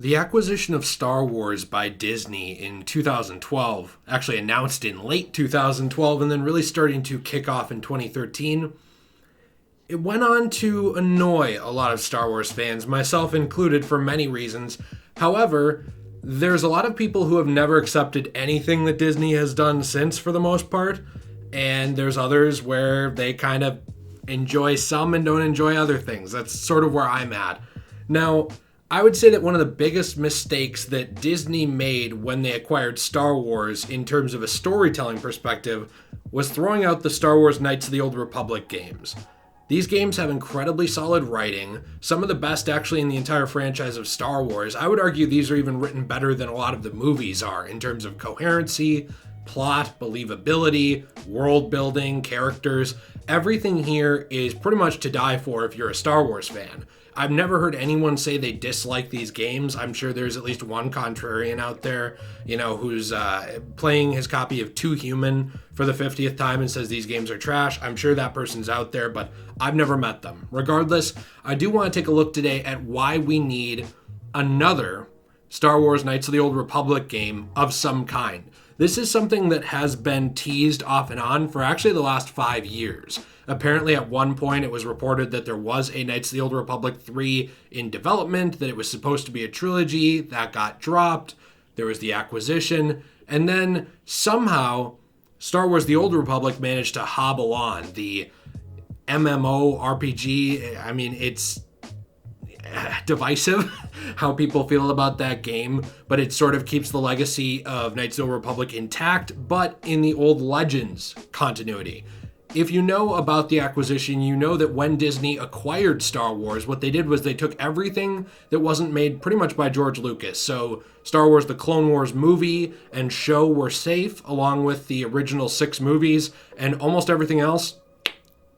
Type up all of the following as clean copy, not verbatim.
The acquisition of Star Wars by Disney in 2012, actually announced in late 2012 and then really starting to kick off in 2013, it went on to annoy a lot of Star Wars fans, myself included, for many reasons. However, there's a lot of people who have never accepted anything that Disney has done since, for the most part, and there's others where they kind of enjoy some and don't enjoy other things. That's sort of where I'm at. Now, I would say that one of the biggest mistakes that Disney made when they acquired Star Wars in terms of a storytelling perspective was throwing out the Star Wars Knights of the Old Republic games. These games have incredibly solid writing, some of the best actually in the entire franchise of Star Wars. I would argue these are even written better than a lot of the movies are in terms of coherency, plot, believability, world building, characters. Everything here is pretty much to die for if you're a Star Wars fan. I've never heard anyone say they dislike these games. I'm sure there's at least one contrarian out there, who's playing his copy of Too Human for the 50th time and says these games are trash. I'm sure that person's out there, but I've never met them. Regardless, I do want to take a look today at why we need another Star Wars Knights of the Old Republic game of some kind. This is something that has been teased off and on for actually the last 5 years. Apparently, at one point, it was reported that there was a Knights of the Old Republic 3 in development, that it was supposed to be a trilogy. That got dropped. There was the acquisition. And then somehow, Star Wars The Old Republic managed to hobble on. The MMO RPG, I mean, it's divisive how people feel about that game, but it sort of keeps the legacy of Knights of the Old Republic intact, but in the old Legends continuity. If you know about the acquisition, you know that when Disney acquired Star Wars, what they did was they took everything that wasn't made pretty much by George Lucas. So Star Wars, the Clone Wars movie and show were safe, along with the original 6 movies, and almost everything else,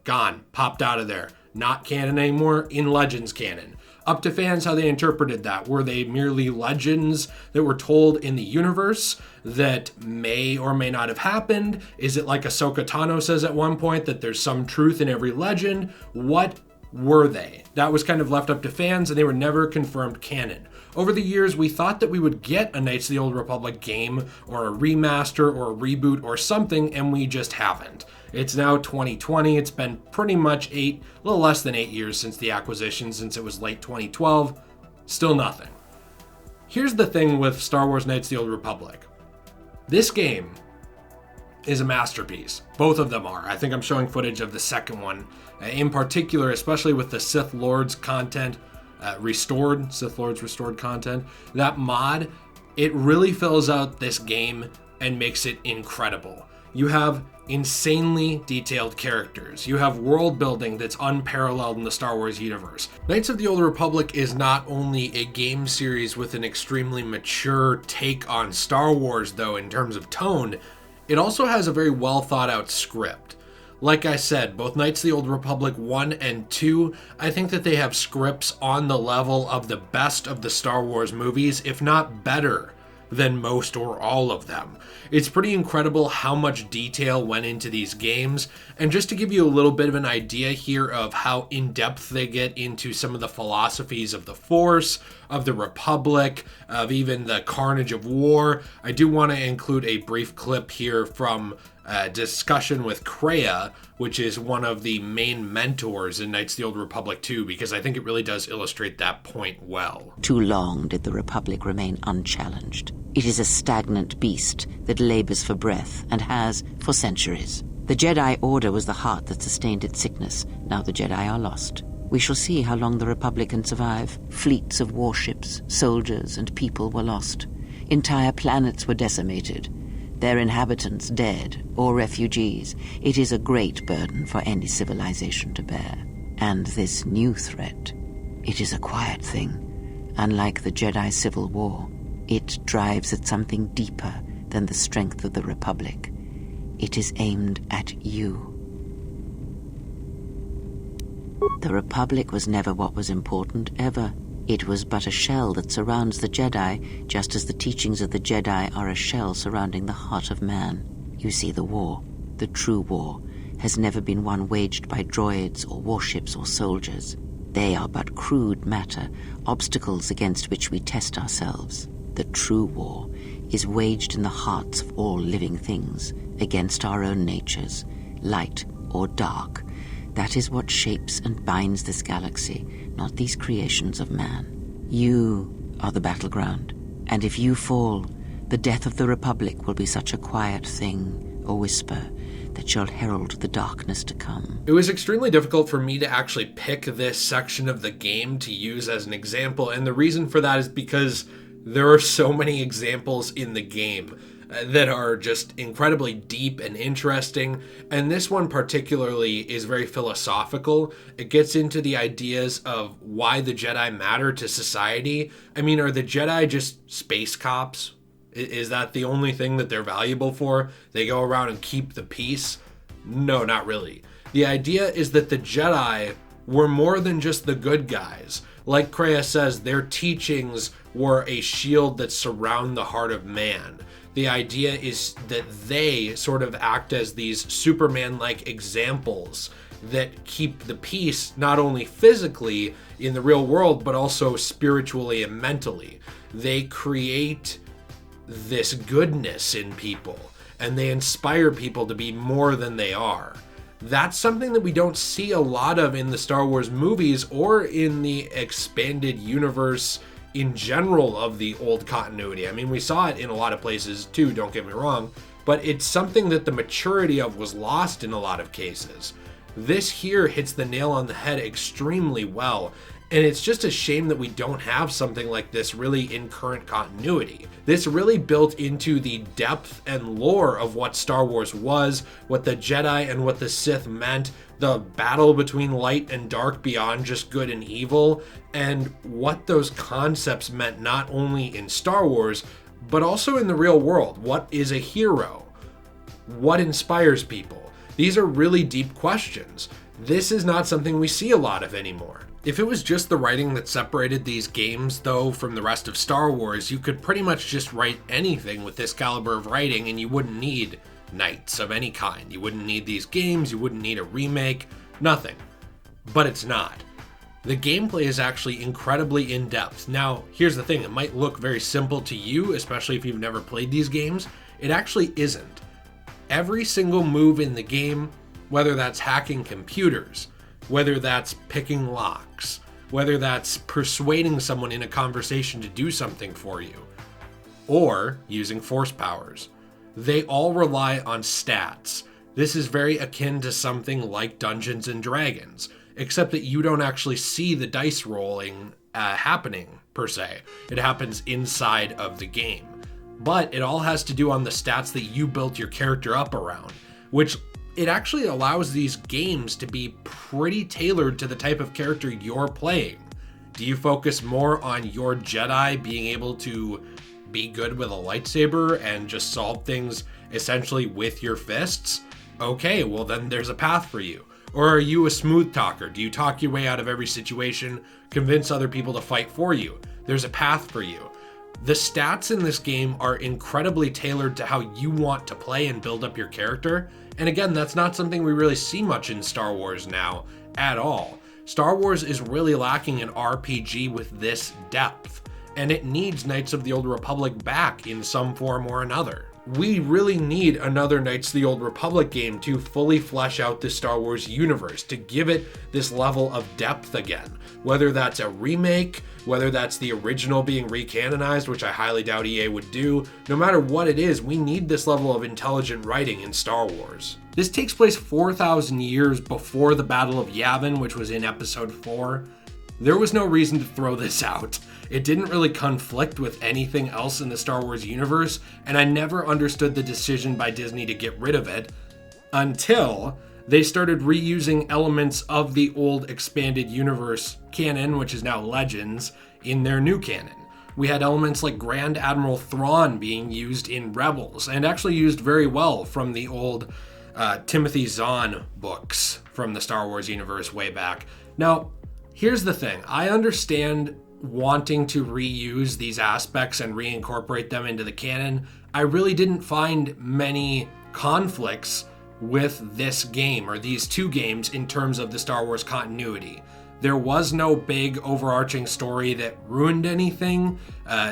gone, popped out of there. Not canon anymore, in Legends canon. Up to fans how they interpreted that. Were they merely legends that were told in the universe that may or may not have happened? Is it like Ahsoka Tano says at one point that there's some truth in every legend? What were they? That was kind of left up to fans, and they were never confirmed canon. Over the years, we thought that we would get a Knights of the Old Republic game or a remaster or a reboot or something, and we just haven't. It's now 2020. It's been pretty much a little less than 8 years since the acquisition, since it was late 2012. Still nothing. Here's the thing with Star Wars Knights of the Old Republic. This game is a masterpiece. Both of them are. I think I'm showing footage of the second one in particular, especially with the Sith Lords content, Sith Lords Restored content. That mod, it really fills out this game and makes it incredible. You have insanely detailed characters. You have world building that's unparalleled in the Star Wars universe. Knights of the Old Republic is not only a game series with an extremely mature take on Star Wars, though, in terms of tone, it also has a very well thought out script. Like I said, both Knights of the Old Republic 1 and 2, I think that they have scripts on the level of the best of the Star Wars movies, if not better than most or all of them. It's pretty incredible how much detail went into these games, and just to give you a little bit of an idea here of how in-depth they get into some of the philosophies of the Force, of the Republic, of even the carnage of war, I do want to include a brief clip here from a discussion with Kreia, which is one of the main mentors in Knights of the Old Republic 2, because I think it really does illustrate that point well. Too long did the Republic remain unchallenged. It is a stagnant beast that labors for breath and has for centuries. The Jedi Order was the heart that sustained its sickness. Now the Jedi are lost. We shall see how long the Republic can survive. Fleets of warships, soldiers, and people were lost. Entire planets were decimated. Their inhabitants dead or refugees. It is a great burden for any civilization to bear. And this new threat, it is a quiet thing. Unlike the Jedi Civil War, it drives at something deeper than the strength of the Republic. It is aimed at you. The Republic was never what was important, ever. It was but a shell that surrounds the Jedi, just as the teachings of the Jedi are a shell surrounding the heart of man. You see, the war, the true war, has never been one waged by droids or warships or soldiers. They are but crude matter, obstacles against which we test ourselves. The true war is waged in the hearts of all living things, against our own natures, light or dark. That is what shapes and binds this galaxy, not these creations of man. You are the battleground, and if you fall, the death of the Republic will be such a quiet thing, a whisper, that shall herald the darkness to come. It was extremely difficult for me to actually pick this section of the game to use as an example, and the reason for that is because there are so many examples in the game that are just incredibly deep and interesting, and this one particularly is very philosophical. It gets into the ideas of why the Jedi matter to society. I mean, are the Jedi just space cops? Is that the only thing that they're valuable for? They go around and keep the peace? No, not really. The idea is that the Jedi were more than just the good guys. Like Kreia says, their teachings were a shield that surround the heart of man. The idea is that they sort of act as these Superman-like examples that keep the peace not only physically in the real world, but also spiritually and mentally. They create this goodness in people, and they inspire people to be more than they are. That's something that we don't see a lot of in the Star Wars movies or in the expanded universe in general of the old continuity. I mean, we saw it in a lot of places too, don't get me wrong, but it's something that the maturity of was lost in a lot of cases. This here hits the nail on the head extremely well, and it's just a shame that we don't have something like this really in current continuity. This really built into the depth and lore of what Star Wars was, what the Jedi and what the Sith meant, the battle between light and dark beyond just good and evil, and what those concepts meant not only in Star Wars, but also in the real world. What is a hero? What inspires people? These are really deep questions. This is not something we see a lot of anymore. If it was just the writing that separated these games, though, from the rest of Star Wars, you could pretty much just write anything with this caliber of writing and you wouldn't need Knights of any kind. You wouldn't need these games, you wouldn't need a remake, nothing. But it's not. The gameplay is actually incredibly in-depth. Now, here's the thing, it might look very simple to you, especially if you've never played these games. It actually isn't. Every single move in the game, whether that's hacking computers, whether that's picking locks, whether that's persuading someone in a conversation to do something for you, or using force powers, they all rely on stats. This is very akin to something like Dungeons and Dragons, except that you don't actually see the dice rolling happening, per se. It happens inside of the game. But it all has to do on the stats that you built your character up around, which it actually allows these games to be pretty tailored to the type of character you're playing. Do you focus more on your Jedi being able to be good with a lightsaber and just solve things essentially with your fists? Okay, well then there's a path for you. Or are you a smooth talker? Do you talk your way out of every situation, convince other people to fight for you? There's a path for you. The stats in this game are incredibly tailored to how you want to play and build up your character. And again, that's not something we really see much in Star Wars now at all. Star Wars is really lacking an RPG with this depth, and it needs Knights of the Old Republic back in some form or another. We really need another Knights of the Old Republic game to fully flesh out the Star Wars universe, to give it this level of depth again. Whether that's a remake, whether that's the original being recanonized, which I highly doubt EA would do, no matter what it is, we need this level of intelligent writing in Star Wars. This takes place 4,000 years before the Battle of Yavin, which was in Episode 4. There was no reason to throw this out. It didn't really conflict with anything else in the Star Wars universe, and I never understood the decision by Disney to get rid of it until they started reusing elements of the old expanded universe canon, which is now Legends, in their new canon. We had elements like Grand Admiral Thrawn being used in Rebels, and actually used very well from the old Timothy Zahn books from the Star Wars universe way back. Now, here's the thing. I understand wanting to reuse these aspects and reincorporate them into the canon. I really didn't find many conflicts with this game or these two games in terms of the Star Wars continuity. There was no big overarching story that ruined anything.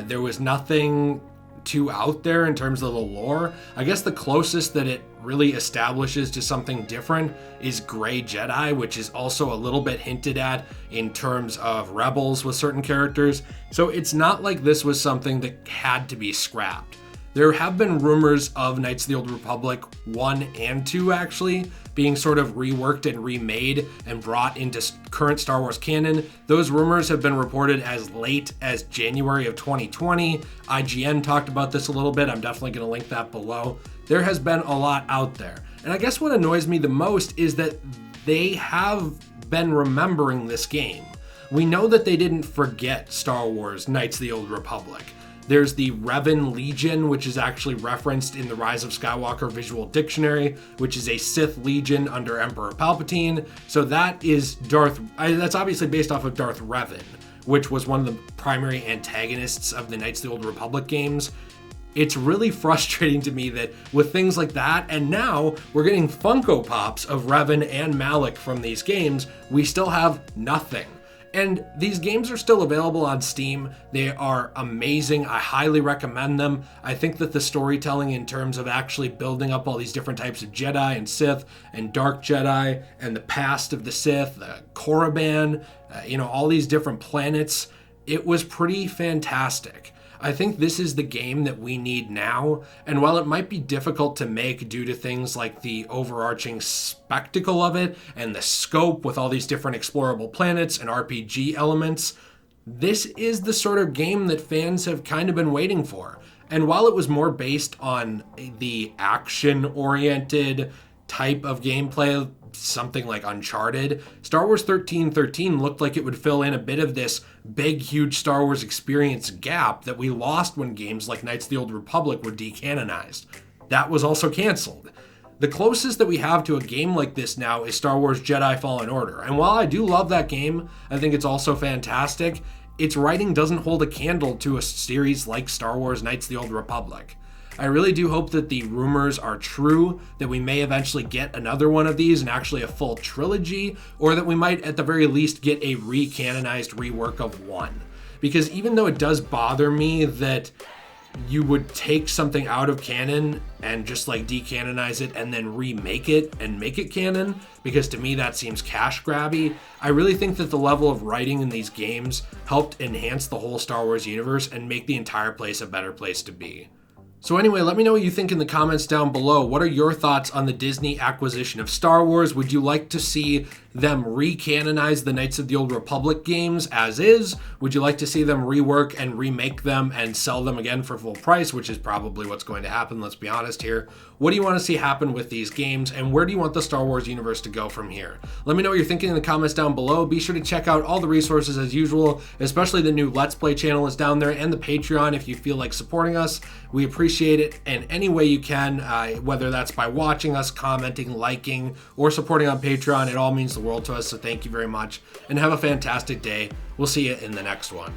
There was nothing too out there in terms of the lore. I guess the closest that it really establishes to something different is Grey Jedi, which is also a little bit hinted at in terms of Rebels with certain characters. So it's not like this was something that had to be scrapped. There have been rumors of Knights of the Old Republic 1 and 2 actually being sort of reworked and remade and brought into current Star Wars canon. Those rumors have been reported as late as January of 2020. IGN talked about this a little bit. I'm definitely going to link that below. There has been a lot out there. And I guess what annoys me the most is that they have been remembering this game. We know that they didn't forget Star Wars Knights of the Old Republic. There's the Revan Legion, which is actually referenced in the Rise of Skywalker visual dictionary, which is a Sith Legion under Emperor Palpatine. So that is that's obviously based off of Darth Revan, which was one of the primary antagonists of the Knights of the Old Republic games. It's really frustrating to me that with things like that, and now we're getting Funko Pops of Revan and Malak from these games, we still have nothing. And these games are still available on Steam. They are amazing. I highly recommend them. I think that the storytelling in terms of actually building up all these different types of Jedi and Sith and Dark Jedi and the past of the Sith, the Korriban, all these different planets, it was pretty fantastic. I think this is the game that we need now, and while it might be difficult to make due to things like the overarching spectacle of it and the scope with all these different explorable planets and RPG elements, this is the sort of game that fans have kind of been waiting for. And while it was more based on the action-oriented type of gameplay, something like Uncharted, Star Wars 1313 looked like it would fill in a bit of this big, huge Star Wars experience gap that we lost when games like Knights of the Old Republic were decanonized. That was also canceled. The closest that we have to a game like this now is Star Wars Jedi Fallen Order, and while I do love that game, I think it's also fantastic, its writing doesn't hold a candle to a series like Star Wars Knights of the Old Republic. I really do hope that the rumors are true, that we may eventually get another one of these and actually a full trilogy, or that we might at the very least get a recanonized rework of 1. Because even though it does bother me that you would take something out of canon and just like decanonize it and then remake it and make it canon, because to me that seems cash grabby, I really think that the level of writing in these games helped enhance the whole Star Wars universe and make the entire place a better place to be. So anyway, let me know what you think in the comments down below. What are your thoughts on the Disney acquisition of Star Wars? Would you like to see them recanonize the Knights of the Old Republic games as is? Would you like to see them rework and remake them and sell them again for full price, which is probably what's going to happen, let's be honest here. What do you want to see happen with these games, and where do you want the Star Wars universe to go from here? Let me know what you're thinking in the comments down below. Be sure to check out all the resources as usual, especially the new Let's Play channel is down there, and the Patreon if you feel like supporting us. We appreciate it in any way you can, whether that's by watching us, commenting, liking, or supporting on Patreon. It all means the world to us, so thank you very much, and have a fantastic day. We'll see you in the next one.